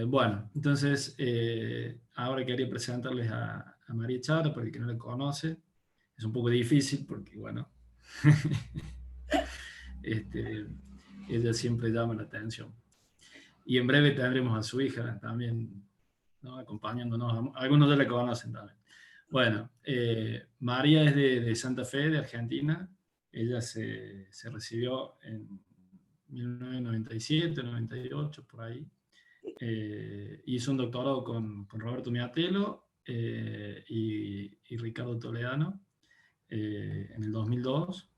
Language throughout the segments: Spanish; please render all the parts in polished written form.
Bueno, entonces ahora quería presentarles a María Chara, para el que no la conoce. Es un poco difícil porque, bueno, este, ella siempre llama la atención. Y en breve tendremos a su hija también, ¿no? Acompañándonos. Algunos ya la conocen también. Bueno, María es de Santa Fe, de Argentina. Ella se recibió en 1997, 98, por ahí. Hizo un doctorado con Roberto Miatelo y Ricardo Toledano en el 2002.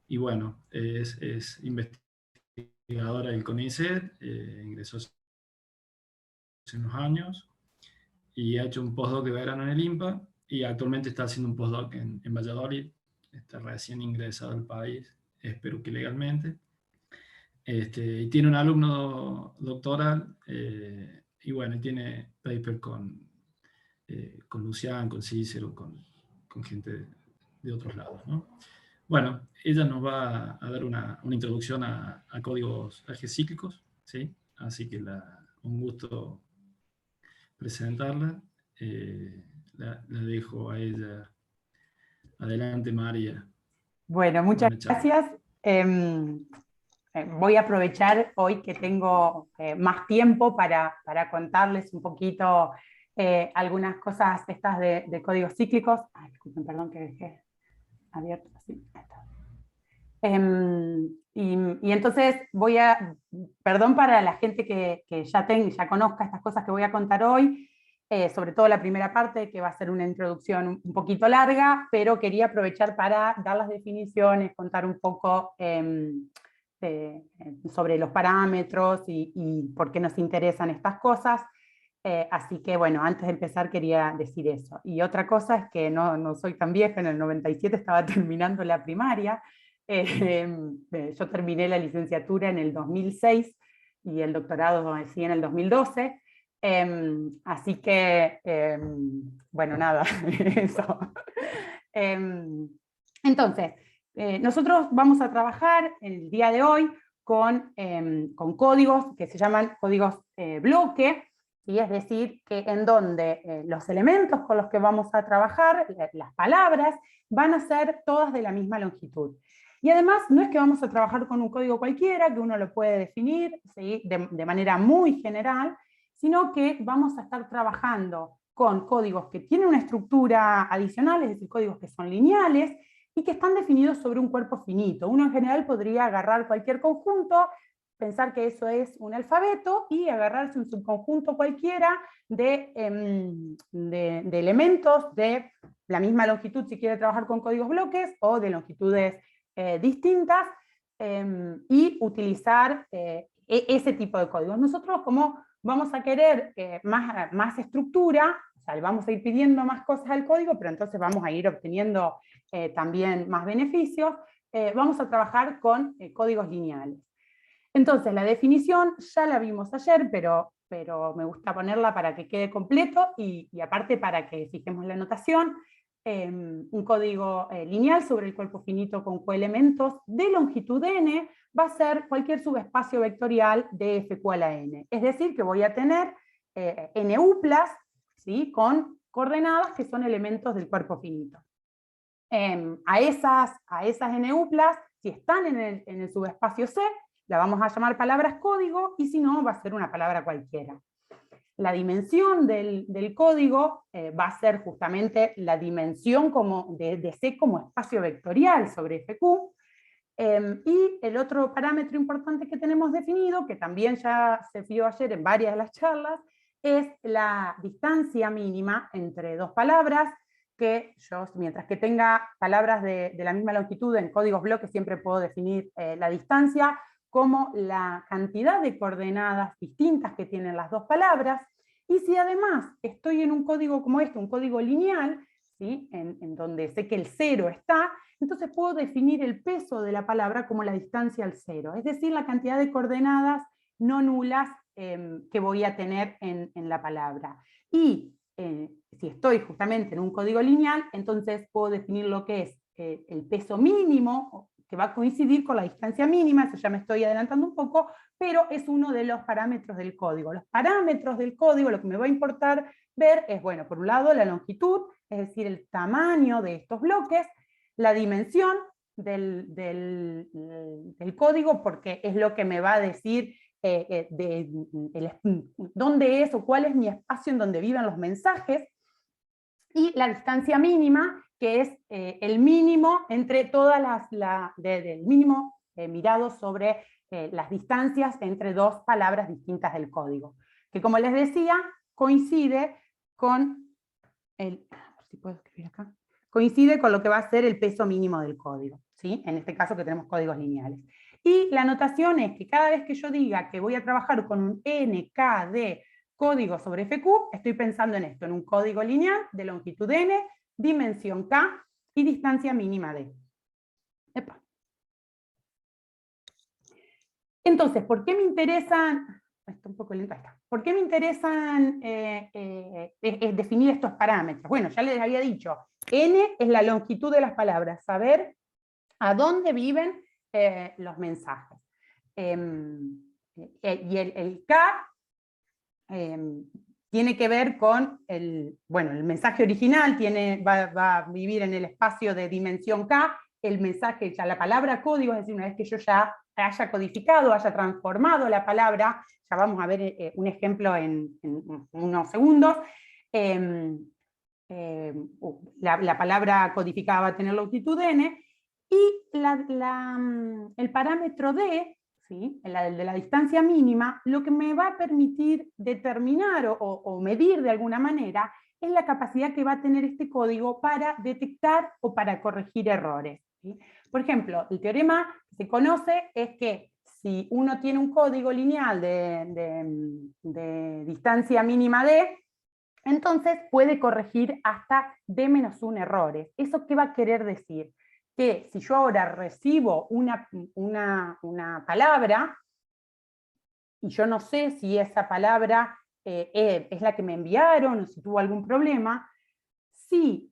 Y bueno, es investigadora del CONICET, ingresó hace unos años y ha hecho un postdoc de verano en el INPA y actualmente está haciendo un postdoc en Valladolid. Está recién ingresado al país, espero que legalmente. Y tiene un alumno doctoral y bueno, tiene paper con Lucián, con Cícero, con gente de otros lados, ¿no? Bueno, ella nos va a dar una introducción a códigos cíclicos, ¿sí? Así que un gusto presentarla. La dejo a ella. Adelante, María, Bueno, con muchas la charla. gracias. Voy a aprovechar hoy que tengo más tiempo para contarles un poquito algunas cosas estas de códigos cíclicos. Ay, disculpen, perdón que dejé abierto así. Y entonces perdón para la gente que ya conozca estas cosas que voy a contar hoy, sobre todo la primera parte, que va a ser una introducción un poquito larga, pero quería aprovechar para dar las definiciones, contar un poco sobre los parámetros y por qué nos interesan estas cosas. Así que bueno, antes de empezar quería decir eso. Y otra cosa es que no soy tan vieja, en el 97 estaba terminando la primaria. Yo terminé la licenciatura en el 2006 y el doctorado sí en el 2012. Así que, bueno, nada, eso. Entonces, nosotros vamos a trabajar el día de hoy con códigos que se llaman códigos bloque, y es decir, que en donde los elementos con los que vamos a trabajar, las palabras, van a ser todas de la misma longitud. Y además no es que vamos a trabajar con un código cualquiera, que uno lo puede definir, ¿sí?, de manera muy general, sino que vamos a estar trabajando con códigos que tienen una estructura adicional, es decir, códigos que son lineales y que están definidos sobre un cuerpo finito. Uno en general podría agarrar cualquier conjunto, pensar que eso es un alfabeto y agarrarse un subconjunto cualquiera de elementos de la misma longitud si quiere trabajar con códigos bloques o de longitudes distintas y utilizar ese tipo de códigos. Nosotros, como vamos a querer más estructura, o sea, le vamos a ir pidiendo más cosas al código, pero entonces vamos a ir obteniendo también más beneficios, vamos a trabajar con códigos lineales. Entonces, la definición ya la vimos ayer, pero me gusta ponerla para que quede completo y aparte para que fijemos la notación. Un código lineal sobre el cuerpo finito con coelementos de longitud n va a ser cualquier subespacio vectorial de f igual a n. Es decir, que voy a tener n uplas, ¿sí?, con coordenadas que son elementos del cuerpo finito. A esas n uplas, si están en el subespacio C, la vamos a llamar palabras código, y si no, va a ser una palabra cualquiera. La dimensión del código va a ser justamente la dimensión de C como espacio vectorial sobre FQ. Y el otro parámetro importante que tenemos definido, que también ya se vio ayer en varias de las charlas, es la distancia mínima entre dos palabras, que yo, mientras que tenga palabras de la misma longitud en códigos bloques, siempre puedo definir la distancia como la cantidad de coordenadas distintas que tienen las dos palabras. Y si además estoy en un código como este, un código lineal, ¿sí?, en donde sé que el 0 está, entonces puedo definir el peso de la palabra como la distancia al 0, es decir, la cantidad de coordenadas no nulas que voy a tener en la palabra. Y si estoy justamente en un código lineal, entonces puedo definir lo que es el peso mínimo, que va a coincidir con la distancia mínima, eso ya me estoy adelantando un poco, pero es uno de los parámetros del código. Los parámetros del código, lo que me va a importar ver es, bueno, por un lado la longitud, es decir, el tamaño de estos bloques, la dimensión del código, porque es lo que me va a decir dónde es o cuál es mi espacio en donde viven los mensajes, y la distancia mínima, que es el mínimo entre todas el mínimo mirado sobre las distancias entre dos palabras distintas del código, que como les decía, coincide con si puedo escribir acá, coincide con lo que va a ser el peso mínimo del código, ¿sí? En este caso que tenemos códigos lineales. Y la notación es que cada vez que yo diga que voy a trabajar con un NKD código sobre FQ, estoy pensando en esto, en un código lineal de longitud n, dimensión k y distancia mínima d. Epa. Entonces, ¿por qué me interesan? Está un poco lento, ahí está. ¿Por qué me interesan definir estos parámetros? Bueno, ya les había dicho, n es la longitud de las palabras, saber a dónde viven los mensajes. Y el k tiene que ver con el mensaje original, va a vivir en el espacio de dimensión k, el mensaje, ya la palabra código, es decir, una vez que yo ya haya codificado, haya transformado la palabra, ya vamos a ver un ejemplo en unos segundos, la palabra codificada va a tener longitud n, y el parámetro d, ¿sí? El de la distancia mínima, lo que me va a permitir determinar o medir de alguna manera es la capacidad que va a tener este código para detectar o para corregir errores, ¿sí? Por ejemplo, el teorema que se conoce es que si uno tiene un código lineal de distancia mínima d, entonces puede corregir hasta d-1 errores. ¿Eso qué va a querer decir? Que si yo ahora recibo una palabra, y yo no sé si esa palabra es la que me enviaron, o si tuvo algún problema, si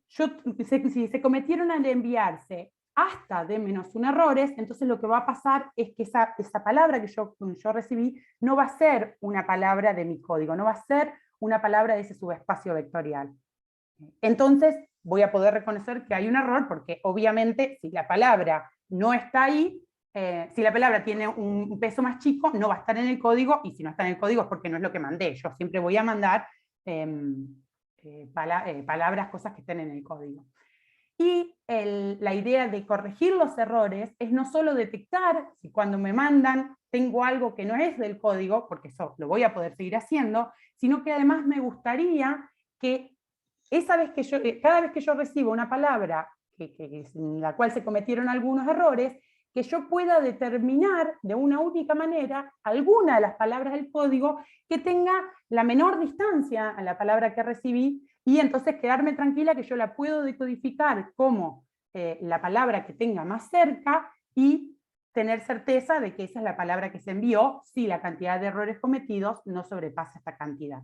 se cometieron al enviarse hasta d-1 errores, entonces lo que va a pasar es que esa palabra que yo recibí no va a ser una palabra de mi código, no va a ser una palabra de ese subespacio vectorial. Entonces voy a poder reconocer que hay un error, porque obviamente si la palabra no está ahí, si la palabra tiene un peso más chico, no va a estar en el código, y si no está en el código es porque no es lo que mandé. Yo siempre voy a mandar palabras, cosas que estén en el código. Y la idea de corregir los errores es no solo detectar si cuando me mandan tengo algo que no es del código, porque eso lo voy a poder seguir haciendo, sino que además me gustaría que cada vez que yo recibo una palabra en la cual se cometieron algunos errores, que yo pueda determinar de una única manera alguna de las palabras del código que tenga la menor distancia a la palabra que recibí, y entonces quedarme tranquila que yo la puedo decodificar como la palabra que tenga más cerca, y tener certeza de que esa es la palabra que se envió si la cantidad de errores cometidos no sobrepasa esta cantidad.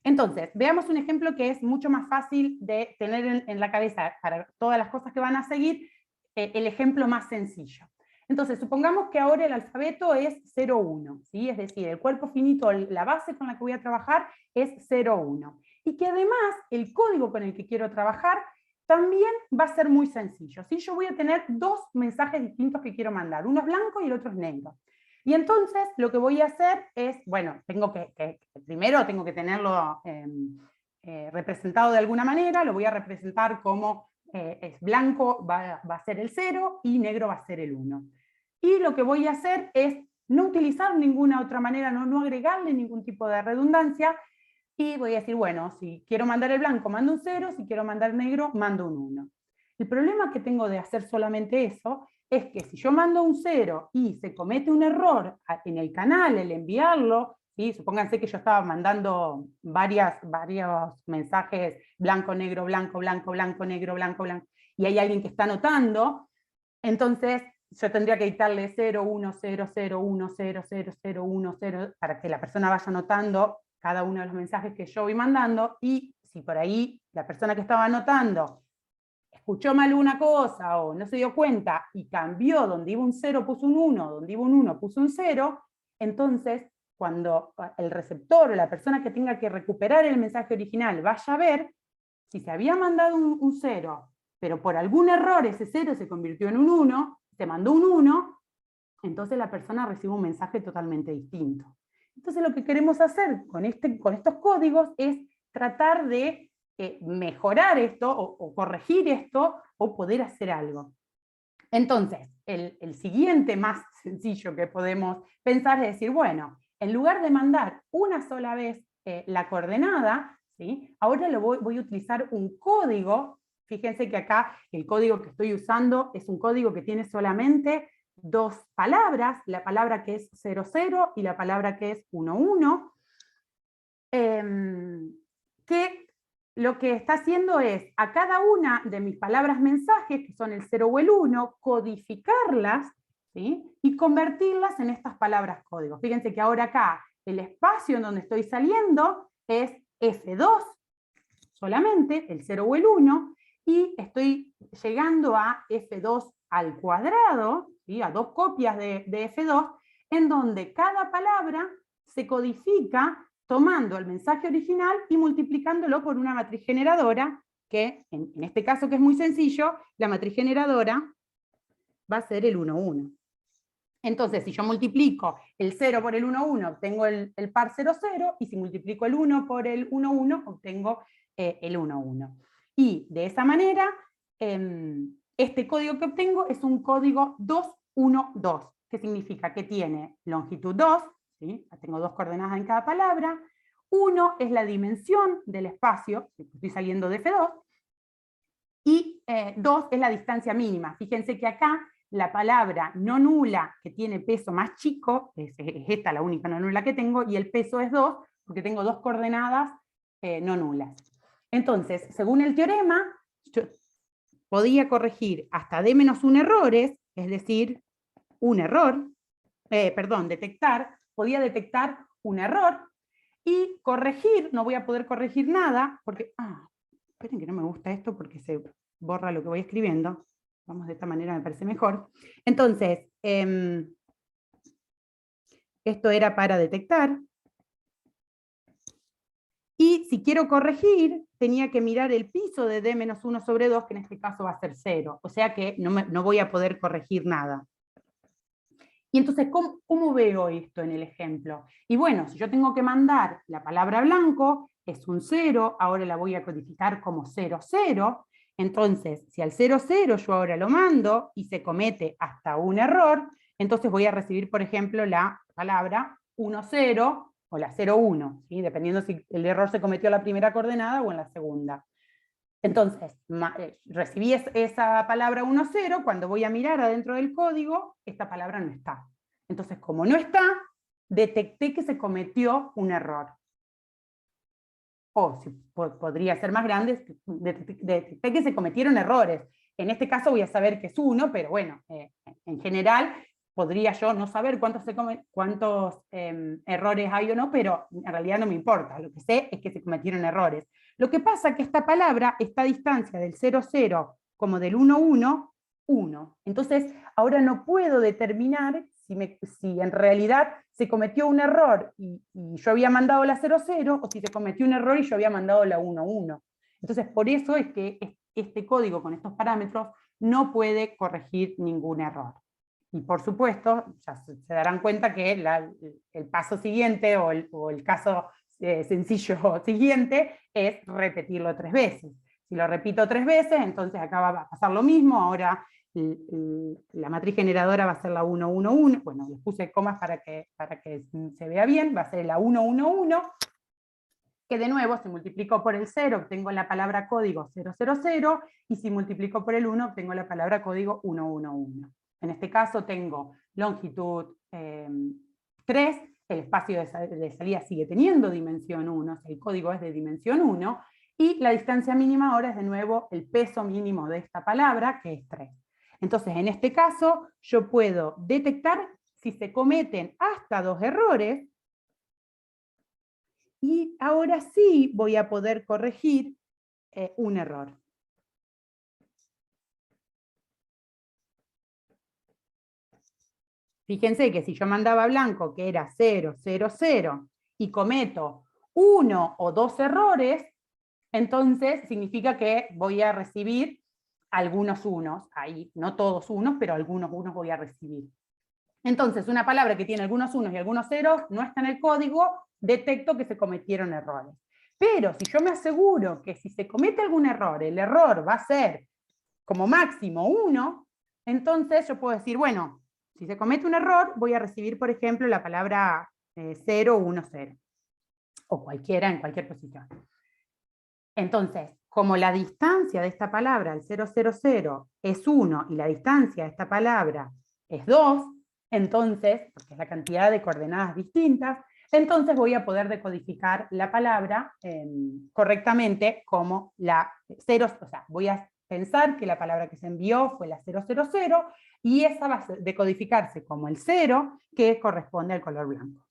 Entonces, veamos un ejemplo que es mucho más fácil de tener en la cabeza para todas las cosas que van a seguir, el ejemplo más sencillo. Entonces, supongamos que ahora el alfabeto es 0,1, ¿sí? Es decir, el cuerpo finito, la base con la que voy a trabajar es 0,1. Y que además el código con el que quiero trabajar también va a ser muy sencillo, ¿sí? Yo voy a tener dos mensajes distintos que quiero mandar, uno es blanco y el otro es negro. Y entonces lo que voy a hacer es, bueno, primero tengo que tenerlo representado de alguna manera, lo voy a representar como es blanco va a ser el 0 y negro va a ser el 1. Y lo que voy a hacer es no utilizar ninguna otra manera, no agregarle ningún tipo de redundancia, y voy a decir, bueno, si quiero mandar el blanco, mando un 0, si quiero mandar el negro, mando un 1. El problema que tengo de hacer solamente eso es que si yo mando un 0 y se comete un error en el canal, el enviarlo, ¿sí? Supónganse que yo estaba mandando varios mensajes blanco, negro, blanco, blanco, blanco, negro, blanco, blanco, y hay alguien que está anotando, entonces yo tendría que dictarle 0, 1, 0, 0, 1, 0, 0, 0, 1, 0, para que la persona vaya anotando cada uno de los mensajes que yo voy mandando, y si por ahí la persona que estaba anotando escuchó mal una cosa o no se dio cuenta y cambió, donde iba un 0 puso un 1, donde iba un 1 puso un 0, entonces cuando el receptor o la persona que tenga que recuperar el mensaje original vaya a ver, si se había mandado un 0, pero por algún error ese 0 se convirtió en un 1, se mandó un 1, entonces la persona recibe un mensaje totalmente distinto. Entonces lo que queremos hacer con estos códigos es tratar de mejorar esto o corregir esto o poder hacer algo. Entonces, el siguiente más sencillo que podemos pensar es decir, bueno, en lugar de mandar una sola vez la coordenada, ¿sí? Ahora voy a utilizar un código. Fíjense que acá el código que estoy usando es un código que tiene solamente dos palabras, la palabra que es 00 y la palabra que es 11, que lo que está haciendo es a cada una de mis palabras mensajes, que son el 0 o el 1, codificarlas, ¿sí? Y convertirlas en estas palabras códigos. Fíjense que ahora acá el espacio en donde estoy saliendo es F2 solamente, el 0 o el 1, y estoy llegando a F2 al cuadrado, ¿sí? A dos copias de F2, en donde cada palabra se codifica tomando el mensaje original y multiplicándolo por una matriz generadora, que en este caso que es muy sencillo, la matriz generadora va a ser el 1, 1. Entonces, si yo multiplico el 0 por el 1, 1, obtengo el par 0, 0, y si multiplico el 1 por el 1, 1, obtengo el 1, 1. Y de esa manera, este código que obtengo es un código 2, 1, 2, que significa que tiene longitud 2, ¿sí? Tengo dos coordenadas en cada palabra, 1 es la dimensión del espacio, estoy saliendo de F2, y 2 es la distancia mínima. Fíjense que acá la palabra no nula, que tiene peso más chico, es esta la única no nula que tengo, y el peso es 2, porque tengo dos coordenadas no nulas. Entonces, según el teorema, yo podía corregir hasta d-1 errores, es decir, un error, podía detectar un error, y corregir, no voy a poder corregir nada, porque, esperen que no me gusta esto porque se borra lo que voy escribiendo. Vamos de esta manera, me parece mejor. Entonces, esto era para detectar. Y si quiero corregir, tenía que mirar el piso de d-1 sobre 2, que en este caso va a ser 0. O sea que no voy a poder corregir nada. Y entonces, ¿cómo veo esto en el ejemplo? Y bueno, si yo tengo que mandar la palabra blanco, es un 0, ahora la voy a codificar como 0, 0. Entonces, si al 0, 0 yo ahora lo mando y se comete hasta un error, entonces voy a recibir, por ejemplo, la palabra 1, 0 o la 0, 1, ¿sí? Dependiendo si el error se cometió en la primera coordenada o en la segunda. Entonces, recibí esa palabra 1, 0, cuando voy a mirar adentro del código, esta palabra no está. Entonces, como no está, detecté que se cometió un error. O si podría ser más grande, detecté que se cometieron errores. En este caso voy a saber que es 1, pero bueno, en general podría yo no saber cuántos errores hay o no, pero en realidad no me importa. Lo que sé es que se cometieron errores. Lo que pasa es que esta palabra está a distancia del 0, 0 como del 1, 1, 1. Entonces, ahora no puedo determinar si en realidad se cometió un error y yo había mandado la 0, 0, o si se cometió un error y yo había mandado la 1, 1. Entonces, por eso es que este código con estos parámetros no puede corregir ningún error. Y por supuesto, ya se darán cuenta que el paso siguiente o el caso sencillo siguiente es repetirlo 3 veces. Si lo repito 3 veces, entonces acá va a pasar lo mismo. Ahora la matriz generadora va a ser la 1, 1, 1. Bueno, les puse comas para que se vea bien. Va a ser la 1, 1, 1. Que de nuevo, si multiplico por el 0, obtengo la palabra código 0, 0, 0. Y si multiplico por el 1, obtengo la palabra código 1, 1, 1. En este caso tengo longitud 3, el espacio de salida sigue teniendo dimensión 1, el código es de dimensión 1, y la distancia mínima ahora es de nuevo el peso mínimo de esta palabra, que es 3. Entonces, en este caso, yo puedo detectar si se cometen hasta 2 errores, y ahora sí voy a poder corregir un error. Fíjense que si yo mandaba blanco que era 0, 0, 0 y cometo 1 o 2 errores, entonces significa que voy a recibir algunos unos, ahí no todos unos, pero algunos unos voy a recibir. Entonces, una palabra que tiene algunos unos y algunos ceros no está en el código, detecto que se cometieron errores. Pero si yo me aseguro que si se comete algún error, el error va a ser como máximo 1, entonces yo puedo decir, bueno, si se comete un error, voy a recibir, por ejemplo, la palabra 0, 1, 0, o cualquiera en cualquier posición. Entonces, como la distancia de esta palabra, el 0, 0, 0, es 1 y la distancia de esta palabra es 2, entonces, porque es la cantidad de coordenadas distintas, entonces voy a poder decodificar la palabra correctamente como la 0, o sea, voy a pensar que la palabra que se envió fue la 000 y esa va a decodificarse como el 0 que corresponde al color blanco.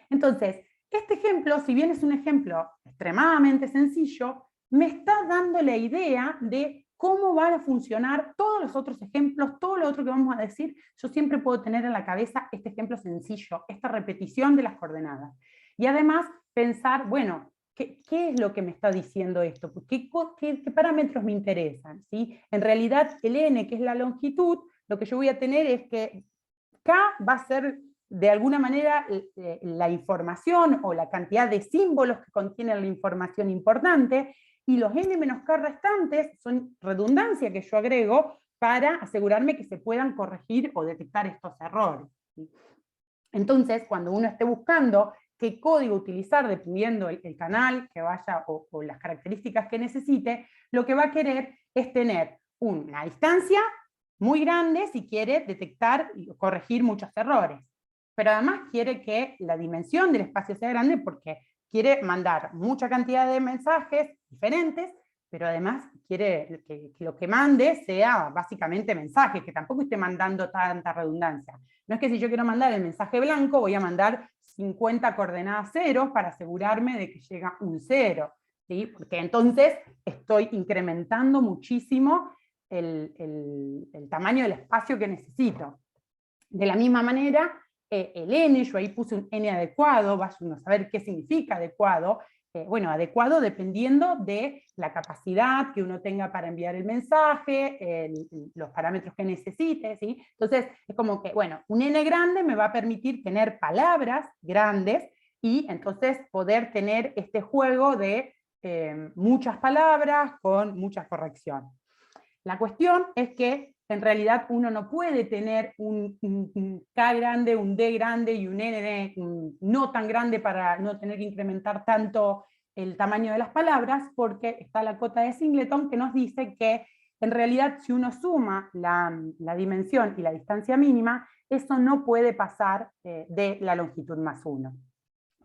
Entonces, este ejemplo, si bien es un ejemplo extremadamente sencillo, me está dando la idea de cómo van a funcionar todos los otros ejemplos, todo lo otro que vamos a decir. Yo siempre puedo tener en la cabeza este ejemplo sencillo, esta repetición de las coordenadas. Y además pensar, bueno, ¿qué es lo que me está diciendo esto? ¿Qué parámetros me interesan? ¿Sí? En realidad, el n, que es la longitud, lo que yo voy a tener es que k va a ser de alguna manera la información o la cantidad de símbolos que contienen la información importante, y los n-k restantes son redundancia que yo agrego para asegurarme que se puedan corregir o detectar estos errores. Entonces, cuando uno esté buscando qué código utilizar dependiendo el canal que vaya o las características que necesite, lo que va a querer es tener una distancia muy grande si quiere detectar y corregir muchos errores. Pero además quiere que la dimensión del espacio sea grande porque quiere mandar mucha cantidad de mensajes diferentes, pero además quiere que lo que mande sea básicamente mensaje, que tampoco esté mandando tanta redundancia. No es que si yo quiero mandar el mensaje blanco, voy a mandar 50 coordenadas ceros para asegurarme de que llega un 0, ¿sí? Porque entonces estoy incrementando muchísimo el tamaño del espacio que necesito. De la misma manera, el n, yo ahí puse un n adecuado, vaya uno a saber qué significa adecuado. Bueno, adecuado dependiendo de la capacidad que uno tenga para enviar el mensaje, los parámetros que necesite, ¿sí? Entonces, es como que, bueno, un n grande me va a permitir tener palabras grandes y entonces poder tener este juego de muchas palabras con mucha corrección. La cuestión es que en realidad uno no puede tener un K grande, un D grande y un N no tan grande para no tener que incrementar tanto el tamaño de las palabras, porque está la cota de Singleton que nos dice que en realidad si uno suma la dimensión y la distancia mínima, eso no puede pasar de la longitud más 1.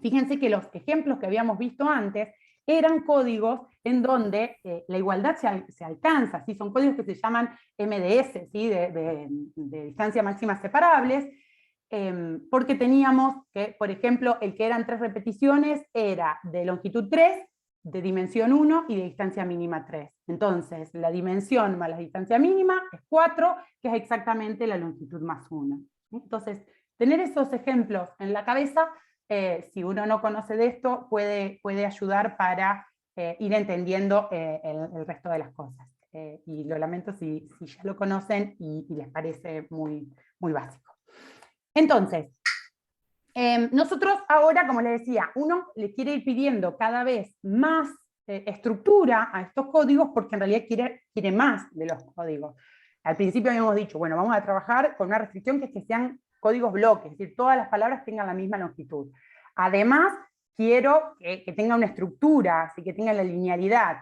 Fíjense que los ejemplos que habíamos visto antes eran códigos en donde la igualdad se alcanza, ¿sí? Son códigos que se llaman MDS, ¿sí? de distancia máxima separables, porque teníamos que, por ejemplo, el que eran 3 repeticiones era de longitud 3, de dimensión 1 y de distancia mínima 3. Entonces, la dimensión más la distancia mínima es 4, que es exactamente la longitud más 1. Entonces, tener esos ejemplos en la cabeza, si uno no conoce de esto, puede ayudar para ir entendiendo el resto de las cosas. Y lo lamento si ya lo conocen y les parece muy, muy básico. Entonces, nosotros ahora, como les decía, uno le quiere ir pidiendo cada vez más estructura a estos códigos porque en realidad quiere más de los códigos. Al principio habíamos dicho, bueno, vamos a trabajar con una restricción que es que sean códigos bloques, es decir, todas las palabras tengan la misma longitud. Además, quiero que tenga una estructura, así que tenga la linealidad.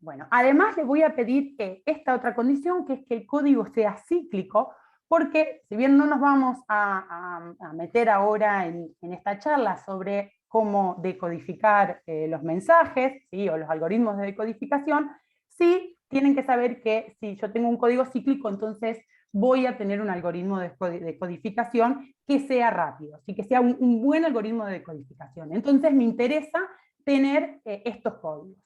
Bueno, además les voy a pedir esta otra condición, que es que el código sea cíclico, porque si bien no nos vamos a meter ahora en esta charla sobre cómo decodificar los mensajes, ¿sí? O los algoritmos de decodificación, sí tienen que saber que si yo tengo un código cíclico, entonces voy a tener un algoritmo de decodificación que sea rápido, ¿sí? Que sea un buen algoritmo de decodificación. Entonces me interesa tener estos códigos.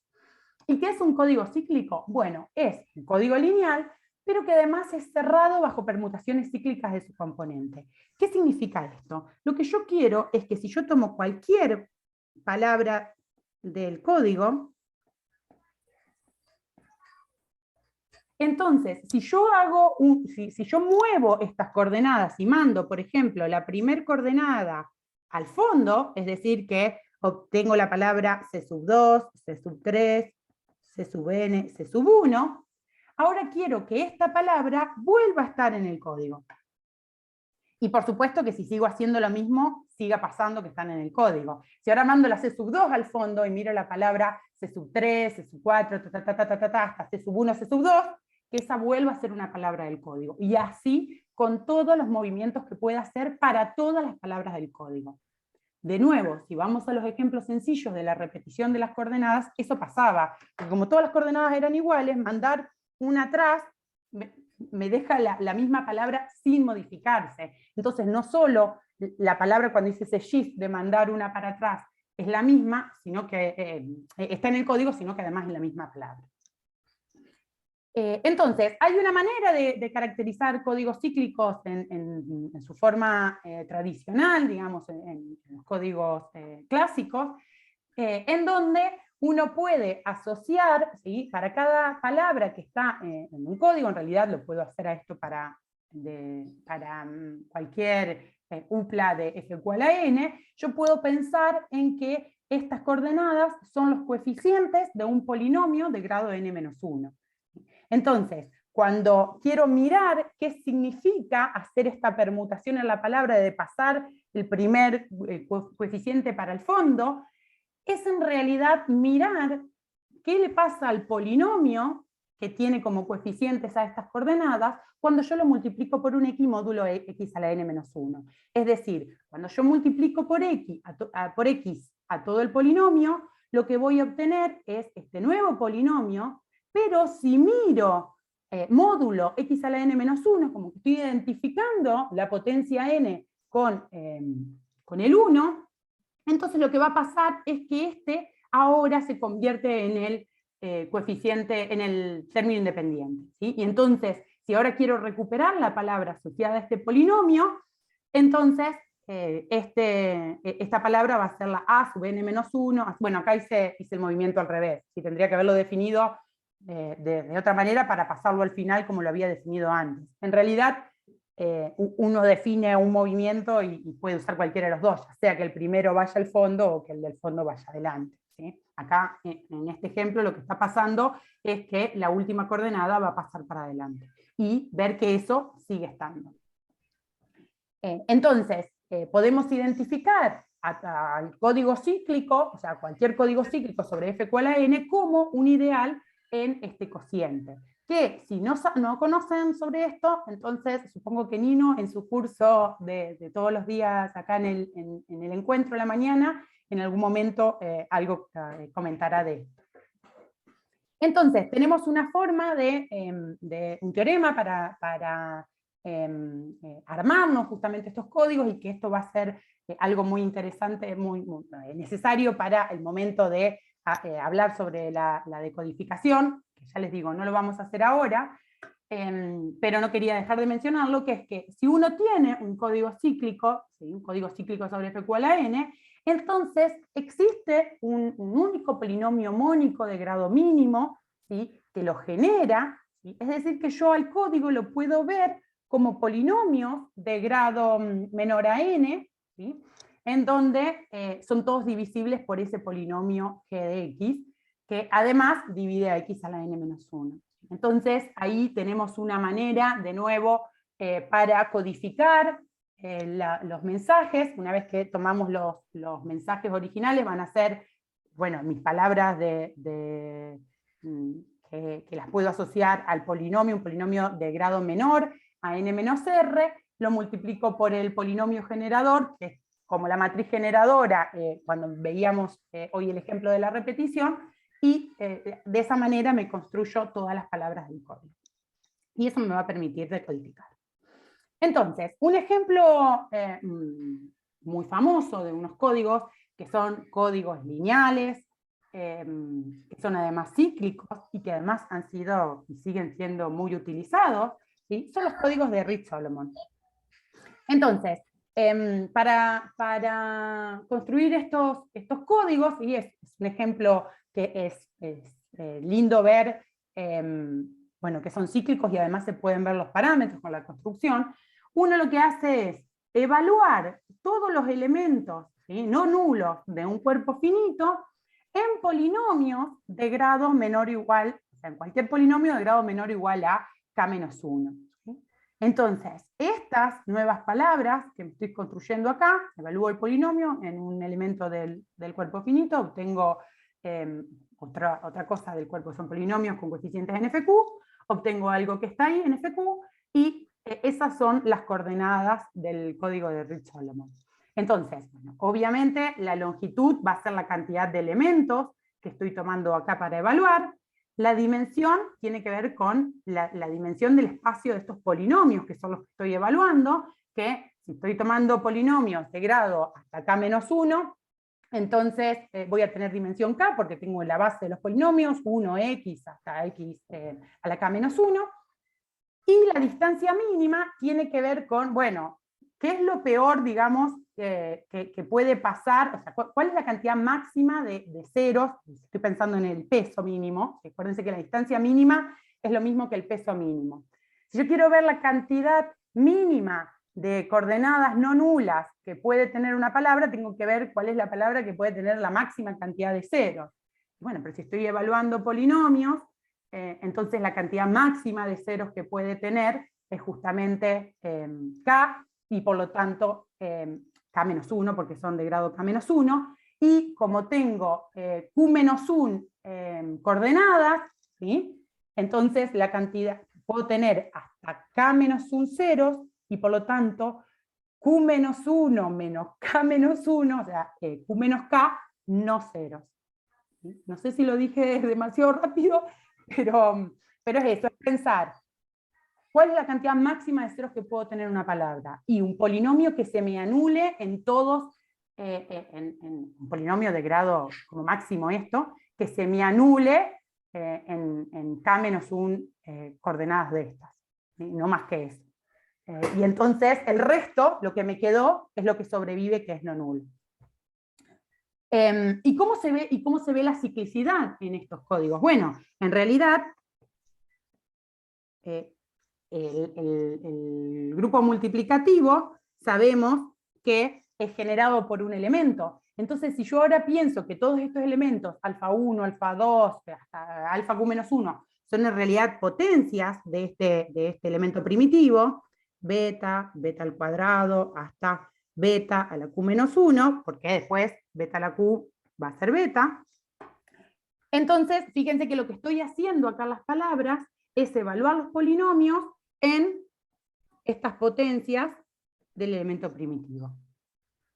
¿Y qué es un código cíclico? Bueno, es un código lineal pero que además es cerrado bajo permutaciones cíclicas de su componente. ¿Qué significa esto? Lo que yo quiero es que si yo tomo cualquier palabra del código, entonces, si yo si yo muevo estas coordenadas y mando, por ejemplo, la primer coordenada al fondo, es decir, que obtengo la palabra C2, C3, C_n, C_1, ahora quiero que esta palabra vuelva a estar en el código. Y por supuesto que si sigo haciendo lo mismo, siga pasando que están en el código. Si ahora mando la C2 al fondo y miro la palabra C3, C4, hasta C1, C2, que esa vuelva a ser una palabra del código. Y así con todos los movimientos que pueda hacer para todas las palabras del código. De nuevo, si vamos a los ejemplos sencillos de la repetición de las coordenadas, eso pasaba. Porque como todas las coordenadas eran iguales, mandar una atrás me deja la misma palabra sin modificarse. Entonces no solo la palabra cuando dice ese shift de mandar una para atrás es la misma, sino que está en el código, sino que además es la misma palabra. Entonces, hay una manera de caracterizar códigos cíclicos en su forma tradicional, digamos, en los códigos clásicos, en donde uno puede asociar, ¿sí?, para cada palabra que está en un código, en realidad lo puedo hacer a esto para cualquier UPLA de f igual a n, yo puedo pensar en que estas coordenadas son los coeficientes de un polinomio de grado n-1. Entonces, cuando quiero mirar qué significa hacer esta permutación en la palabra de pasar el primer coeficiente para el fondo, es en realidad mirar qué le pasa al polinomio que tiene como coeficientes a estas coordenadas cuando yo lo multiplico por un x módulo x a la n-1. Es decir, cuando yo multiplico por x a todo el polinomio, lo que voy a obtener es este nuevo polinomio, pero si miro módulo x a la n-1, como que estoy identificando la potencia n con el 1, entonces lo que va a pasar es que este ahora se convierte en el coeficiente, en el término independiente, ¿sí? Y entonces, si ahora quiero recuperar la palabra asociada a este polinomio, entonces esta palabra va a ser la a sub n-1, bueno, acá hice el movimiento al revés, ¿sí? Tendría que haberlo definido de otra manera para pasarlo al final como lo había definido antes. En realidad, uno define un movimiento y puede usar cualquiera de los dos, ya sea que el primero vaya al fondo o que el del fondo vaya adelante, ¿sí? Acá, en este ejemplo, lo que está pasando es que la última coordenada va a pasar para adelante, y ver que eso sigue estando. Entonces, podemos identificar al código cíclico, o sea, cualquier código cíclico sobre f igual a n, como un ideal en este cociente. Que si no conocen sobre esto, entonces supongo que Nino en su curso de todos los días acá en el encuentro de la mañana, en algún momento algo comentará de esto. Entonces, tenemos una forma de un teorema para armarnos justamente estos códigos, y que esto va a ser algo muy interesante, muy necesario para el momento de hablar sobre la decodificación, que ya les digo, no lo vamos a hacer ahora, pero no quería dejar de mencionarlo, que es que si uno tiene un código cíclico, ¿sí?, un código cíclico sobre f igual a n, entonces existe un único polinomio mónico de grado mínimo, ¿sí?, que lo genera, ¿sí? Es decir, que yo al código lo puedo ver como polinomios de grado menor a n, ¿sí?, en donde son todos divisibles por ese polinomio g de x, que además divide a x a la n-1. Entonces ahí tenemos una manera, de nuevo, para codificar los mensajes. Una vez que tomamos los mensajes originales, van a ser, bueno, mis palabras que las puedo asociar al polinomio, un polinomio de grado menor a n-r, lo multiplico por el polinomio generador, que es como la matriz generadora, cuando veíamos hoy el ejemplo de la repetición, y de esa manera me construyo todas las palabras del código. Y eso me va a permitir decodificar. Entonces, un ejemplo muy famoso de unos códigos, que son códigos lineales, que son además cíclicos y que además han sido y siguen siendo muy utilizados, ¿sí? Son los códigos de Reed-Solomon. Entonces, para construir estos códigos, y es un ejemplo que es lindo ver, bueno, que son cíclicos y además se pueden ver los parámetros con la construcción, uno lo que hace es evaluar todos los elementos, ¿sí?, no nulos de un cuerpo finito en polinomios de grado menor o igual, o sea, en cualquier polinomio de grado menor o igual a k-1. ¿Sí? Entonces, estas nuevas palabras que estoy construyendo acá, evalúo el polinomio en un elemento del cuerpo finito, obtengo otra cosa del cuerpo, son polinomios con coeficientes en FQ, obtengo algo que está ahí en FQ, y esas son las coordenadas del código de Reed-Solomon. Entonces, bueno, obviamente la longitud va a ser la cantidad de elementos que estoy tomando acá para evaluar. La dimensión tiene que ver con la dimensión del espacio de estos polinomios, que son los que estoy evaluando, que si estoy tomando polinomios de grado hasta k-1, entonces voy a tener dimensión k, porque tengo la base de los polinomios, 1x hasta x a la k-1, y la distancia mínima tiene que ver con, bueno, ¿qué es lo peor, digamos, que puede pasar? O sea, ¿cuál es la cantidad máxima de ceros? Estoy pensando en el peso mínimo. Acuérdense que la distancia mínima es lo mismo que el peso mínimo. Si yo quiero ver la cantidad mínima de coordenadas no nulas que puede tener una palabra, tengo que ver cuál es la palabra que puede tener la máxima cantidad de ceros. Bueno, pero si estoy evaluando polinomios, entonces la cantidad máxima de ceros que puede tener es justamente k, y por lo tanto k-1, porque son de grado k-1, y como tengo q-1 coordenadas, ¿sí?, entonces la cantidad, puedo tener hasta k-1 ceros, y por lo tanto q-1 menos k-1, o sea, q-k, no ceros. ¿Sí? No sé si lo dije demasiado rápido, pero es eso, es pensar ¿cuál es la cantidad máxima de ceros que puedo tener en una palabra? Y un polinomio que se me anule en todos, en un polinomio de grado como máximo esto, que se me anule en k-1 coordenadas de estas, ¿sí? No más que eso. Y entonces el resto, lo que me quedó, es lo que sobrevive, que es no nulo. ¿Y cómo se ve la ciclicidad en estos códigos? Bueno, en realidad, el grupo multiplicativo sabemos que es generado por un elemento. Entonces, si yo ahora pienso que todos estos elementos, alfa 1, alfa 2, hasta alfa q-1, son en realidad potencias de este elemento primitivo, beta, beta al cuadrado, hasta beta a la q-1, porque después beta a la q va a ser beta. Entonces, fíjense que lo que estoy haciendo acá en las palabras es evaluar los polinomios en estas potencias del elemento primitivo.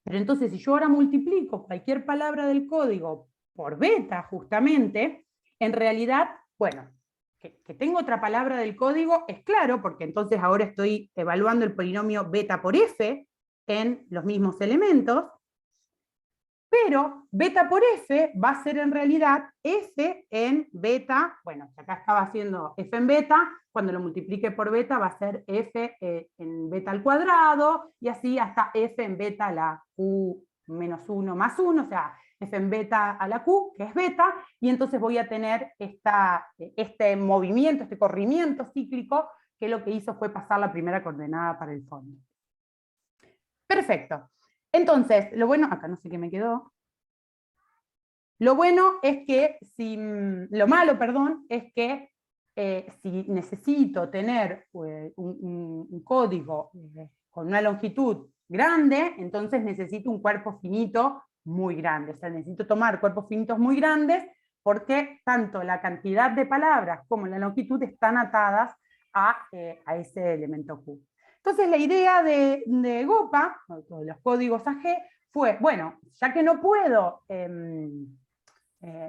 Pero entonces, si yo ahora multiplico cualquier palabra del código por beta, justamente, en realidad, bueno, que tengo otra palabra del código es claro, porque entonces ahora estoy evaluando el polinomio beta por f en los mismos elementos, pero beta por f va a ser en realidad f en beta, bueno, acá estaba haciendo f en beta, cuando lo multiplique por beta va a ser f en beta al cuadrado, y así hasta f en beta a la q-1 más 1, o sea, f en beta a la q, que es beta, y entonces voy a tener este movimiento, este corrimiento cíclico, que lo que hizo fue pasar la primera coordenada para el fondo. Perfecto. Entonces, lo bueno, acá no sé qué me quedó. Lo bueno es que, lo malo, perdón, es que si necesito tener un código con una longitud grande, entonces necesito un cuerpo finito muy grande. O sea, necesito tomar cuerpos finitos muy grandes porque tanto la cantidad de palabras como la longitud están atadas a ese elemento Q. Entonces la idea de GOPA, de los códigos AG, fue, bueno, ya que no puedo,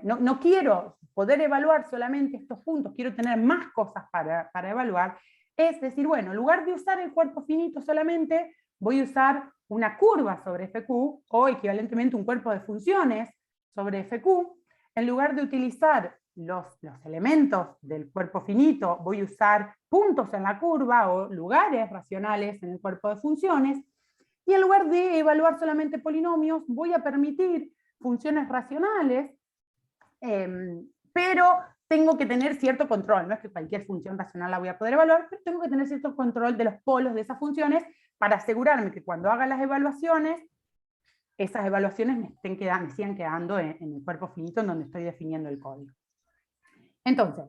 no quiero poder evaluar solamente estos puntos, quiero tener más cosas para evaluar, es decir, bueno, en lugar de usar el cuerpo finito solamente, voy a usar una curva sobre FQ, o equivalentemente un cuerpo de funciones sobre FQ, en lugar de utilizar los elementos del cuerpo finito, voy a usar puntos en la curva o lugares racionales en el cuerpo de funciones, y en lugar de evaluar solamente polinomios, voy a permitir funciones racionales, pero tengo que tener cierto control. No es que cualquier función racional la voy a poder evaluar, pero tengo que tener cierto control de los polos de esas funciones para asegurarme que cuando haga las evaluaciones, esas evaluaciones me sigan quedando en el cuerpo finito en donde estoy definiendo el código. Entonces,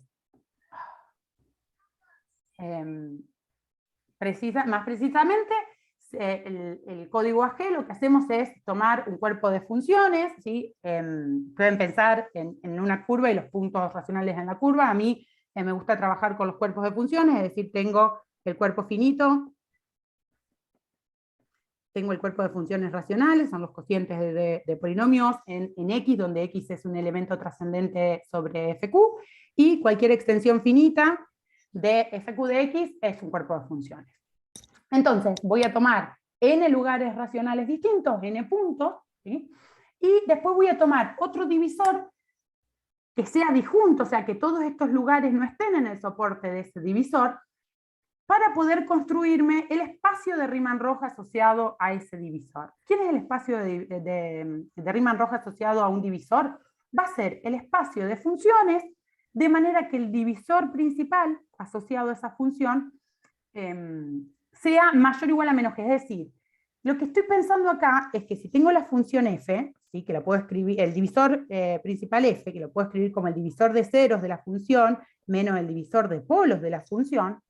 más precisamente, el código AG lo que hacemos es tomar un cuerpo de funciones, ¿sí? Pueden pensar en una curva y los puntos racionales en la curva. A mí me gusta trabajar con los cuerpos de funciones, es decir, tengo el cuerpo finito, tengo el cuerpo de funciones racionales, son los cocientes de polinomios en X, donde X es un elemento trascendente sobre FQ, y cualquier extensión finita de FQ de X es un cuerpo de funciones. Entonces, voy a tomar n lugares racionales distintos, n puntos, ¿sí? Y después voy a tomar otro divisor que sea disjunto, o sea, que todos estos lugares no estén en el soporte de ese divisor, para poder construirme el espacio de Riemann-Roch asociado a ese divisor. ¿Quién es el espacio de Riemann-Roch asociado a un divisor? Va a ser el espacio de funciones, de manera que el divisor principal asociado a esa función sea mayor o igual a menos g. Es decir, lo que estoy pensando acá es que si tengo la función f, ¿sí? Que la puedo escribir, el divisor principal f, que lo puedo escribir como el divisor de ceros de la función, menos el divisor de polos de la función,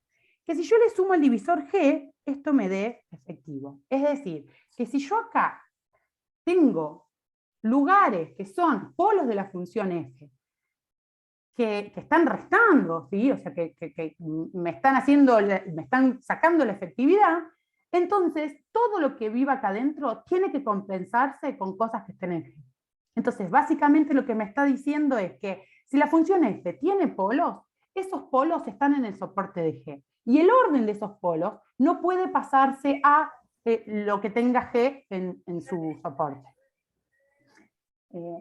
que si yo le sumo el divisor g, esto me dé efectivo. Es decir, que si yo acá tengo lugares que son polos de la función f, que están restando, ¿sí? O sea, que me están sacando la efectividad, entonces todo lo que viva acá adentro tiene que compensarse con cosas que estén en g. Entonces, básicamente lo que me está diciendo es que si la función f tiene polos, esos polos están en el soporte de g. Y el orden de esos polos no puede pasarse a lo que tenga g en su soporte.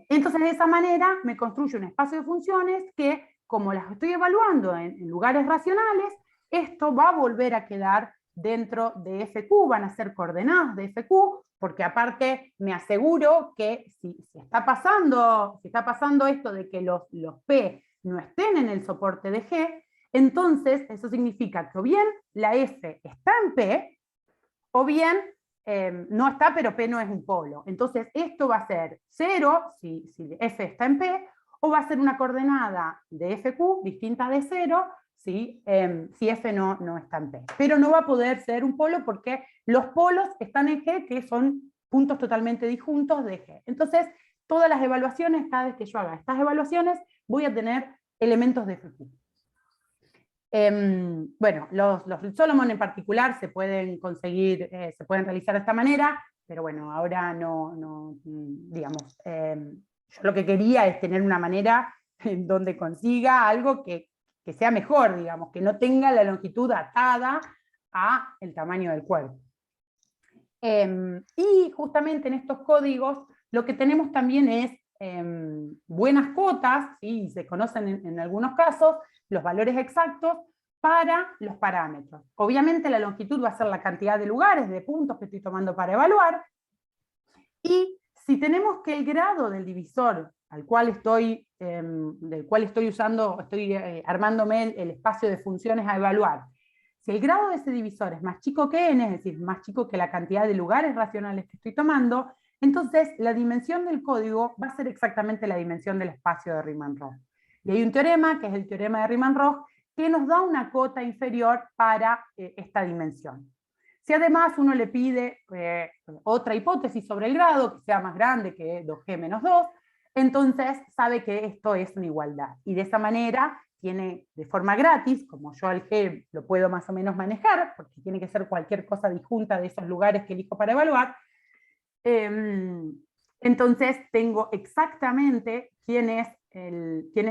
Entonces, de esa manera me construyo un espacio de funciones que, como las estoy evaluando en lugares racionales, esto va a volver a quedar dentro de FQ, van a ser coordenadas de FQ, porque aparte me aseguro que si está pasando esto de que los P no estén en el soporte de G, entonces eso significa que o bien la F está en P, o bien no está, pero P no es un polo. Entonces esto va a ser 0 si F está en P, o va a ser una coordenada de FQ distinta de 0 si F no está en P. Pero no va a poder ser un polo porque los polos están en G, que son puntos totalmente disjuntos de G. Entonces, todas las evaluaciones, cada vez que yo haga estas evaluaciones, voy a tener elementos de FQ. Bueno, los Solomon en particular se pueden conseguir, se pueden realizar de esta manera, pero bueno, ahora no digamos, yo lo que quería es tener una manera en donde consiga algo que sea mejor, digamos, que no tenga la longitud atada a el tamaño del cuerpo. Y justamente en estos códigos lo que tenemos también es buenas cotas, ¿sí? Se conocen en algunos casos los valores exactos para los parámetros. Obviamente la longitud va a ser la cantidad de lugares, de puntos que estoy tomando para evaluar, y si tenemos que el grado del divisor del cual estoy usando, estoy armándome el espacio de funciones a evaluar, si el grado de ese divisor es más chico que n, es decir, más chico que la cantidad de lugares racionales que estoy tomando, entonces la dimensión del código va a ser exactamente la dimensión del espacio de Riemann-Roch. Y hay un teorema, que es el teorema de Riemann-Roch, que nos da una cota inferior para esta dimensión. Si además uno le pide otra hipótesis sobre el grado, que sea más grande que 2g menos 2, entonces sabe que esto es una igualdad. Y de esa manera tiene de forma gratis, como yo al G lo puedo más o menos manejar, porque tiene que ser cualquier cosa disjunta de esos lugares que elijo para evaluar, entonces tengo exactamente quién es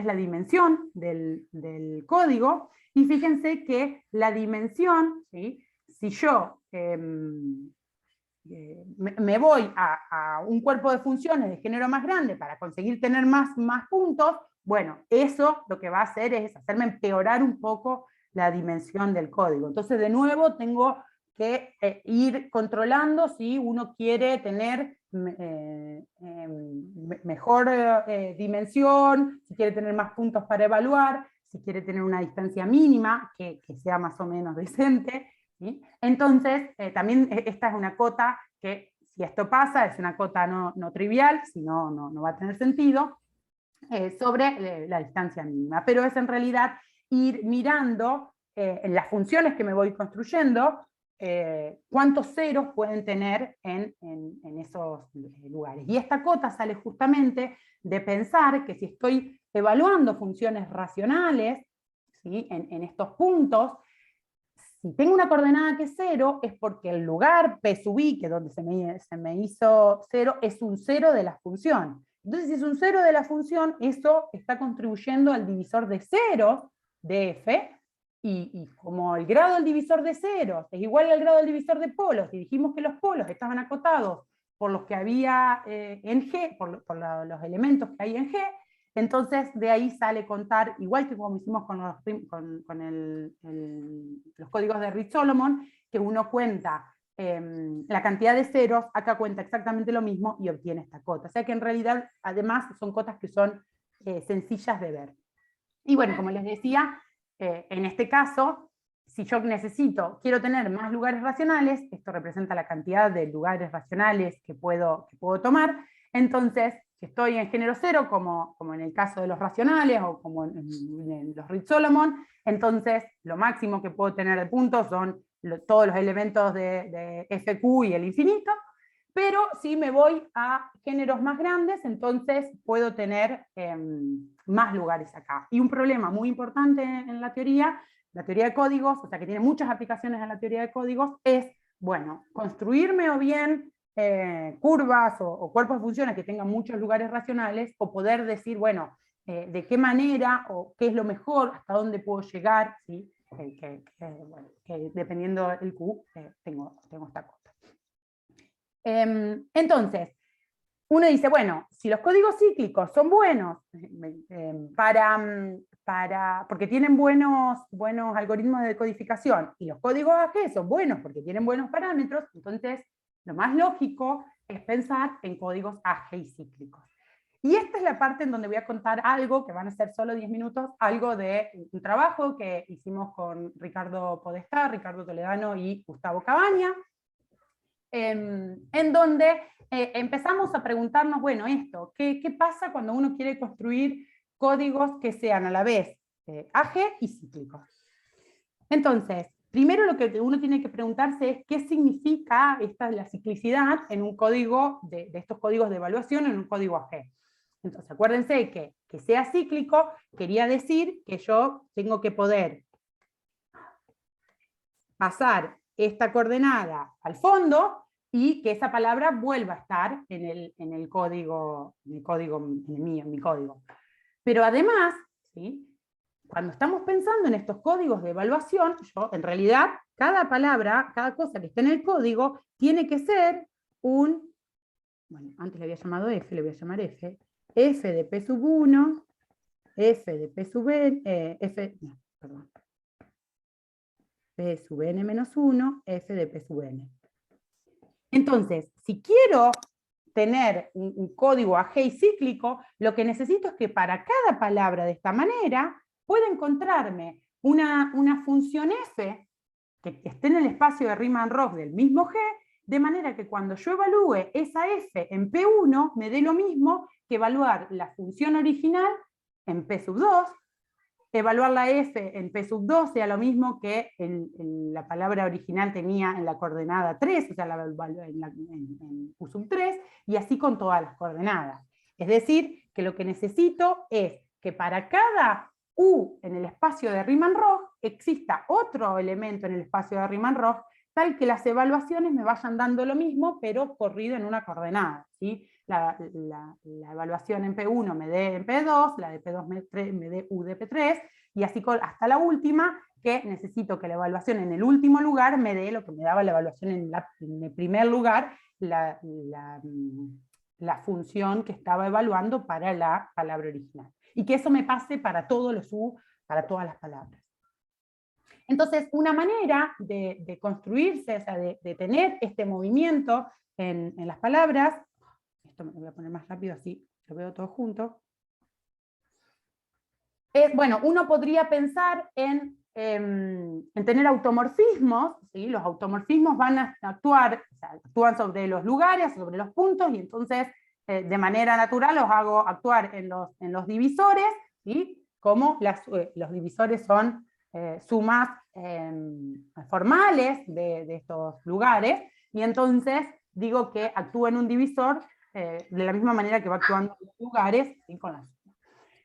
la dimensión del código, y fíjense que la dimensión, ¿sí? Si yo me voy a un cuerpo de funciones de género más grande para conseguir tener más puntos, bueno, eso lo que va a hacer es hacerme empeorar un poco la dimensión del código. Entonces, de nuevo, tengo que ir controlando si uno quiere tener mejor dimensión, si quiere tener más puntos para evaluar, si quiere tener una distancia mínima que sea más o menos decente, ¿sí? Entonces, también esta es una cota que, si esto pasa, es una cota no trivial, si no, no va a tener sentido, sobre la distancia mínima. Pero es en realidad ir mirando en las funciones que me voy construyendo, cuántos ceros pueden tener en esos lugares. Y esta cota sale justamente de pensar que si estoy evaluando funciones racionales, ¿sí?, en estos puntos, si tengo una coordenada que es 0, es porque el lugar P sub i, que es donde se me hizo 0, es un 0 de la función. Entonces, si es un 0 de la función, eso está contribuyendo al divisor de ceros de f, y como el grado del divisor de ceros es igual al grado del divisor de polos, y dijimos que los polos estaban acotados por los que había en G, por los elementos que hay en G, entonces de ahí sale contar, igual que como hicimos con los códigos de Reed-Solomon, que uno cuenta la cantidad de ceros, acá cuenta exactamente lo mismo y obtiene esta cota. O sea que en realidad, además, son cotas que son sencillas de ver. Y bueno, como les decía, en este caso, si yo quiero tener más lugares racionales, esto representa la cantidad de lugares racionales que puedo tomar, entonces, si estoy en género 0, como en el caso de los racionales, o como en los Reed-Solomon, entonces lo máximo que puedo tener de puntos son todos los elementos de FQ y el infinito, pero si me voy a géneros más grandes, entonces puedo tener más lugares acá. Y un problema muy importante en la teoría de códigos, o sea que tiene muchas aplicaciones en la teoría de códigos, es, bueno, construirme o bien curvas o cuerpos de funciones que tengan muchos lugares racionales, o poder decir, bueno, de qué manera, o qué es lo mejor, hasta dónde puedo llegar, ¿sí? Bueno, que dependiendo del Q, tengo esta cosa. Entonces, uno dice, bueno, si los códigos cíclicos son buenos porque tienen buenos algoritmos de codificación, y los códigos AG son buenos porque tienen buenos parámetros, entonces lo más lógico es pensar en códigos AG y cíclicos. Y esta es la parte en donde voy a contar algo, que van a ser solo 10 minutos, algo de un trabajo que hicimos con Ricardo Podestá, Ricardo Toledano y Gustavo Cabaña, en donde empezamos a preguntarnos, bueno, ¿qué pasa cuando uno quiere construir códigos que sean a la vez AG y cíclicos? Entonces, primero lo que uno tiene que preguntarse es qué significa la ciclicidad en un código, de estos códigos de evaluación en un código AG. Entonces, acuérdense que sea cíclico quería decir que yo tengo que poder pasar esta coordenada al fondo y que esa palabra vuelva a estar en mi código. Pero además, ¿sí?, cuando estamos pensando en estos códigos de evaluación, en realidad, cada palabra, cada cosa que está en el código, tiene que ser bueno, antes le había llamado F, le voy a llamar F de P sub 1, F de P sub n, P sub n menos 1, F de P sub n. Entonces, si quiero tener un código AG y cíclico, lo que necesito es que para cada palabra de esta manera pueda encontrarme una función F que esté en el espacio de Riemann-Roch del mismo G, de manera que cuando yo evalúe esa F en P1, me dé lo mismo que evaluar la función original en P sub 2, evaluar la F en P sub 2 sea lo mismo que la palabra original tenía en la coordenada 3, o sea, en Q sub 3, y así con todas las coordenadas. Es decir, que lo que necesito es que para cada U en el espacio de Riemann-Roch exista otro elemento en el espacio de Riemann-Roch, tal que las evaluaciones me vayan dando lo mismo, pero corrido en una coordenada, ¿sí? La evaluación en P1 me dé en P2, la de P2 me dé U de P3, y así hasta la última, que necesito que la evaluación en el último lugar me dé lo que me daba la evaluación en el primer lugar, la función que estaba evaluando para la palabra original. Y que eso me pase para todos los U, para todas las palabras. Entonces, una manera de construirse, o sea, de tener este movimiento en las palabras, esto me lo voy a poner más rápido así lo veo todo junto, es, bueno, uno podría pensar en tener automorfismos, ¿sí? Los automorfismos van a actuar, o sea, actúan sobre los lugares, sobre los puntos, y entonces de manera natural los hago actuar en los divisores, ¿sí? Como los divisores son sumas formales de estos lugares, y entonces digo que actúa en un divisor de la misma manera que va actuando en los lugares, ¿sí? Con las.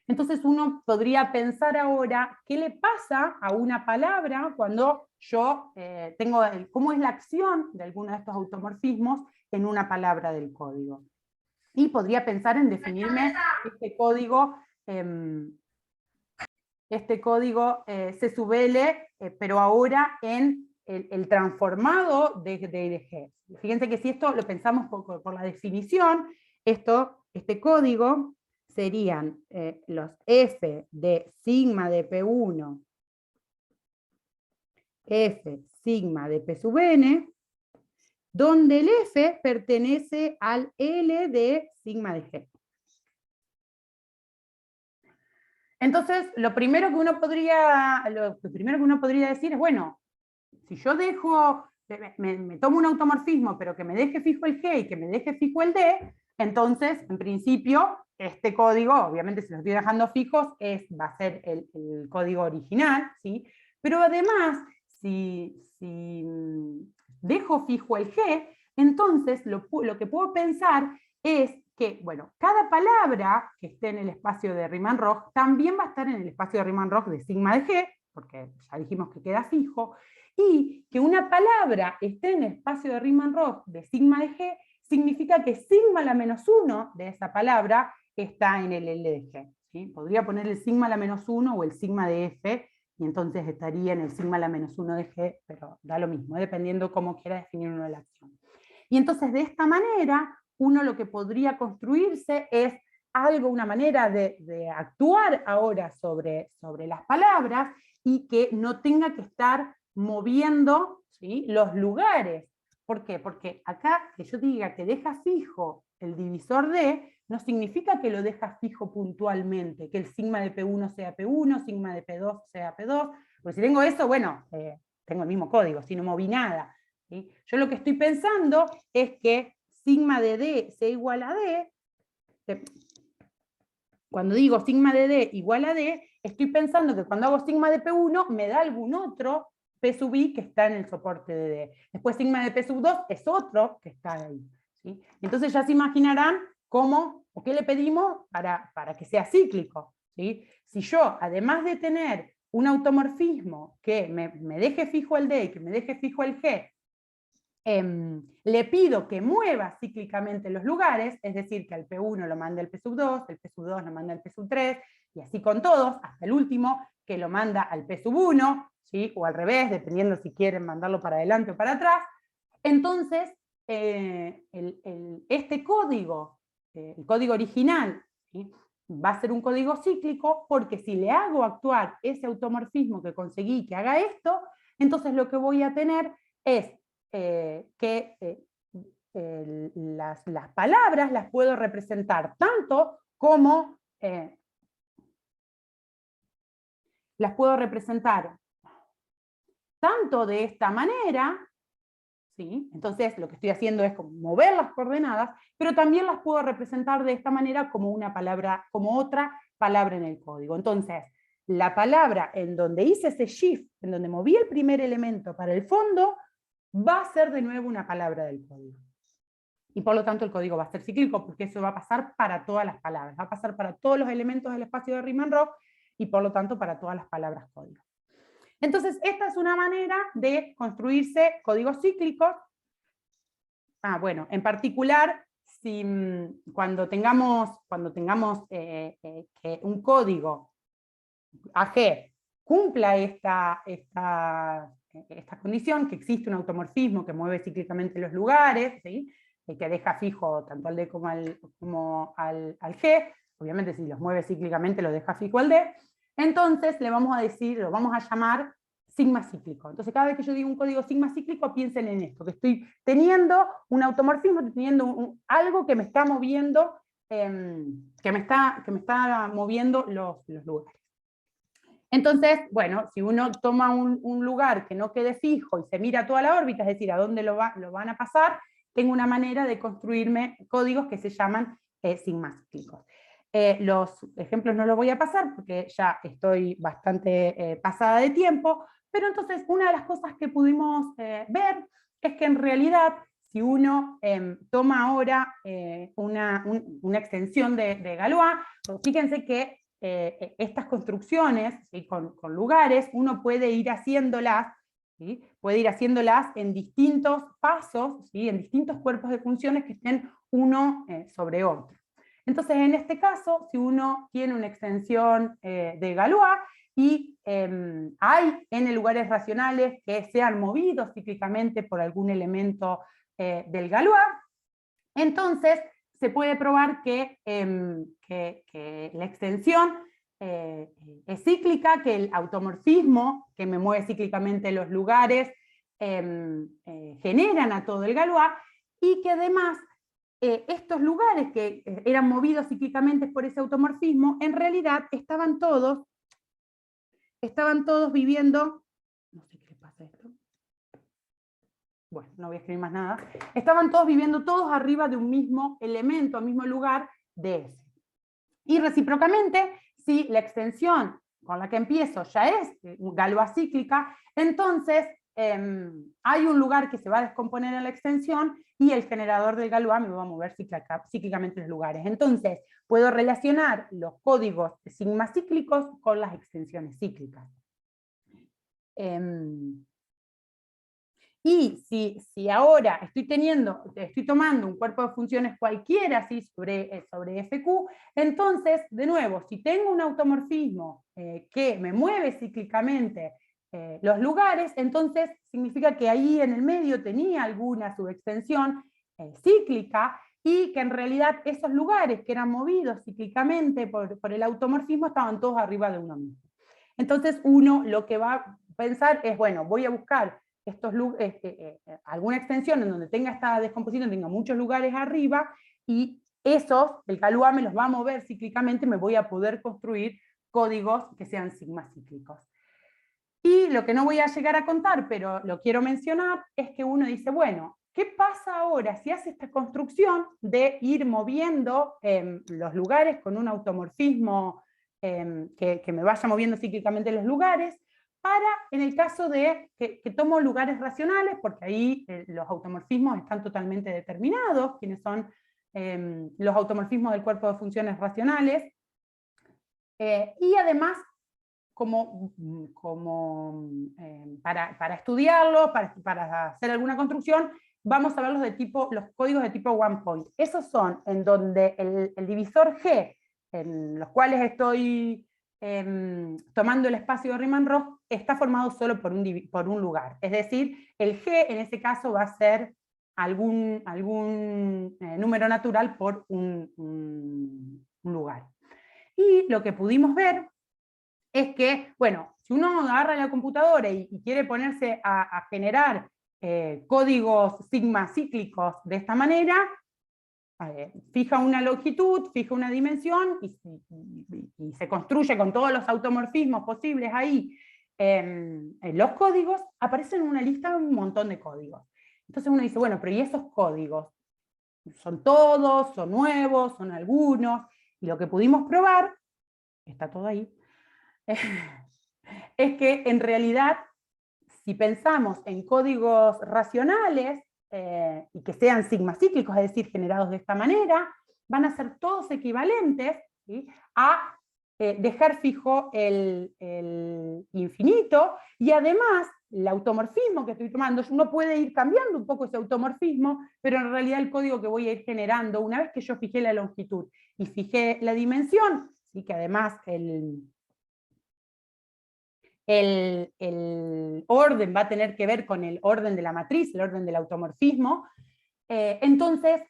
Entonces uno podría pensar ahora qué le pasa a una palabra cuando yo tengo, cómo es la acción de alguno de estos automorfismos en una palabra del código. Y podría pensar en definirme este código CSVL, pero ahora en el transformado de IDG. Fíjense que si esto lo pensamos por la definición, este código serían los F de sigma de P1, F sigma de P sub n, donde el F pertenece al L de sigma de G. Entonces, lo primero que uno podría decir es, bueno, si yo dejo, me tomo un automorfismo, pero que me deje fijo el G y que me deje fijo el D, entonces, en principio, este código, obviamente si lo estoy dejando fijos, va a ser el código original, ¿sí? Pero además, si dejo fijo el G, entonces lo que puedo pensar es que, bueno, cada palabra que esté en el espacio de Riemann-Roch también va a estar en el espacio de Riemann-Roch de sigma de G, porque ya dijimos que queda fijo, y que una palabra esté en el espacio de Riemann-Roch de sigma de G significa que sigma la menos 1 de esa palabra está en el L de G. ¿Sí? Podría poner el sigma la menos 1 o el sigma de F, y entonces estaría en el sigma la menos 1 de G, pero da lo mismo, dependiendo cómo quiera definir uno la acción. Y entonces de esta manera, uno lo que podría construirse es algo, una manera de actuar ahora sobre las palabras, y que no tenga que estar moviendo, ¿sí?, los lugares. ¿Por qué? Porque acá que yo diga que deja fijo el divisor D, no significa que lo deja fijo puntualmente, que el sigma de P1 sea P1, sigma de P2 sea P2, porque si tengo eso, bueno, tengo el mismo código, si no moví nada. ¿Sí? Yo lo que estoy pensando es que sigma de D sea igual a D, cuando digo sigma de D igual a D, estoy pensando que cuando hago sigma de P1 me da algún otro P sub I que está en el soporte de D. Después sigma de P sub 2 es otro que está ahí. ¿Sí? Entonces ya se imaginarán cómo o qué le pedimos para que sea cíclico. ¿Sí? Si yo, además de tener un automorfismo que me deje fijo el D y que me deje fijo el G, le pido que mueva cíclicamente los lugares, es decir, que al P1 lo mande al P sub 2, el P sub 2 lo manda al P sub 3, y así con todos, hasta el último, que lo manda al P sub 1, ¿sí? O al revés, dependiendo si quieren mandarlo para adelante o para atrás. Entonces, este código, el código original, ¿sí?, va a ser un código cíclico, porque si le hago actuar ese automorfismo que conseguí que haga esto, entonces lo que voy a tener es que las palabras las puedo representar tanto como las puedo representar tanto de esta manera, ¿sí? Entonces lo que estoy haciendo es como mover las coordenadas, pero también las puedo representar de esta manera como una palabra, como otra palabra en el código. Entonces, la palabra en donde hice ese shift, en donde moví el primer elemento para el fondo, va a ser de nuevo una palabra del código. Y por lo tanto el código va a ser cíclico, porque eso va a pasar para todas las palabras, va a pasar para todos los elementos del espacio de Riemann-Roch, y por lo tanto para todas las palabras código. Entonces esta es una manera de construirse códigos cíclicos. Bueno, en particular, cuando tengamos que un código AG cumpla esta condición, que existe un automorfismo que mueve cíclicamente los lugares, ¿sí? Que deja fijo tanto al D como al G, obviamente si los mueve cíclicamente lo deja fijo al D, entonces le vamos a decir, lo vamos a llamar sigma cíclico. Entonces cada vez que yo digo un código sigma cíclico, piensen en esto, que estoy teniendo un automorfismo, estoy teniendo algo que me está moviendo, que me está moviendo los lugares. Entonces, bueno, si uno toma un lugar que no quede fijo y se mira toda la órbita, es decir, a dónde lo van a pasar, tengo una manera de construirme códigos que se llaman sigmacíclicos. Los ejemplos no los voy a pasar porque ya estoy bastante pasada de tiempo, pero entonces una de las cosas que pudimos ver es que en realidad si uno toma ahora una extensión de Galois, fíjense que estas construcciones, ¿sí? con lugares, uno puede ir haciéndolas, ¿sí? Puede ir haciéndolas en distintos pasos, ¿sí? En distintos cuerpos de funciones que estén uno sobre otro. Entonces, en este caso, si uno tiene una extensión de Galois y hay n lugares racionales que sean movidos cíclicamente por algún elemento del Galois, entonces se puede probar que la extensión es cíclica, que el automorfismo que me mueve cíclicamente los lugares generan a todo el Galois, y que además estos lugares que eran movidos cíclicamente por ese automorfismo, en realidad estaban todos viviendo, no sé qué le pasa a esto, bueno, no voy a escribir más nada, estaban todos viviendo todos arriba de un mismo elemento, mismo lugar de ese. Y recíprocamente, si la extensión con la que empiezo ya es Galois cíclica, entonces hay un lugar que se va a descomponer en la extensión y el generador del Galois me va a mover cíclicamente los lugares. Entonces, puedo relacionar los códigos sigma cíclicos con las extensiones cíclicas. Y si ahora estoy tomando un cuerpo de funciones cualquiera, ¿sí? sobre FQ, entonces, de nuevo, si tengo un automorfismo que me mueve cíclicamente los lugares, entonces significa que ahí en el medio tenía alguna subextensión cíclica, y que en realidad esos lugares que eran movidos cíclicamente por el automorfismo estaban todos arriba de uno mismo. Entonces uno lo que va a pensar es, bueno, voy a buscar alguna extensión en donde tenga esta descomposición, tenga muchos lugares arriba, y el Galois me los va a mover cíclicamente, me voy a poder construir códigos que sean sigma cíclicos. Y lo que no voy a llegar a contar, pero lo quiero mencionar, es que uno dice, bueno, ¿qué pasa ahora si hace esta construcción de ir moviendo los lugares con un automorfismo que me vaya moviendo cíclicamente los lugares, para, en el caso de que tomo lugares racionales, porque ahí los automorfismos están totalmente determinados, quienes son los automorfismos del cuerpo de funciones racionales, y además, para estudiarlo, para hacer alguna construcción, vamos a ver los códigos de tipo one point. Esos son en donde el divisor G, en los cuales estoy tomando el espacio de Riemann-Roch, está formado solo por un lugar. Es decir, el G en ese caso va a ser algún número natural por un lugar. Y lo que pudimos ver es que, bueno, si uno agarra la computadora y quiere ponerse a generar códigos sigma cíclicos de esta manera, fija una longitud, fija una dimensión y se construye con todos los automorfismos posibles ahí. En los códigos aparecen en una lista un montón de códigos. Entonces uno dice, bueno, pero ¿y esos códigos? ¿Son todos? ¿Son nuevos? ¿Son algunos? Y lo que pudimos probar, está todo ahí, es que en realidad, si pensamos en códigos racionales y que sean sigma cíclicos, es decir, generados de esta manera, van a ser todos equivalentes, ¿sí? a dejar fijo el infinito, y además el automorfismo que estoy tomando, uno puede ir cambiando un poco ese automorfismo, pero en realidad el código que voy a ir generando, una vez que yo fijé la longitud y fijé la dimensión, y que además el orden va a tener que ver con el orden de la matriz, el orden del automorfismo. Entonces,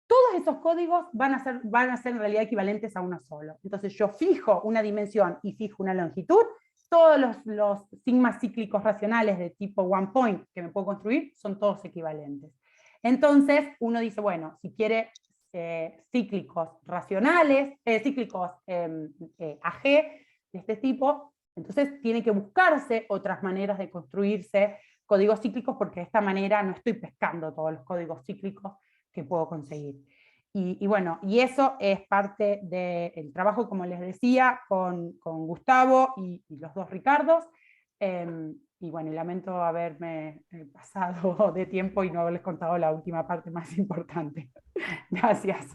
todos esos códigos van a ser en realidad equivalentes a uno solo. Entonces yo fijo una dimensión y fijo una longitud, todos los sigmas cíclicos racionales de tipo one point que me puedo construir son todos equivalentes. Entonces uno dice, bueno, si quiere cíclicos racionales, cíclicos AG de este tipo, entonces tiene que buscarse otras maneras de construirse códigos cíclicos, porque de esta manera no estoy pescando todos los códigos cíclicos que puedo conseguir. Y bueno, y eso es parte del trabajo, como les decía, con Gustavo y los dos Ricardos. Y bueno, lamento haberme pasado de tiempo y no haberles contado la última parte más importante. Gracias.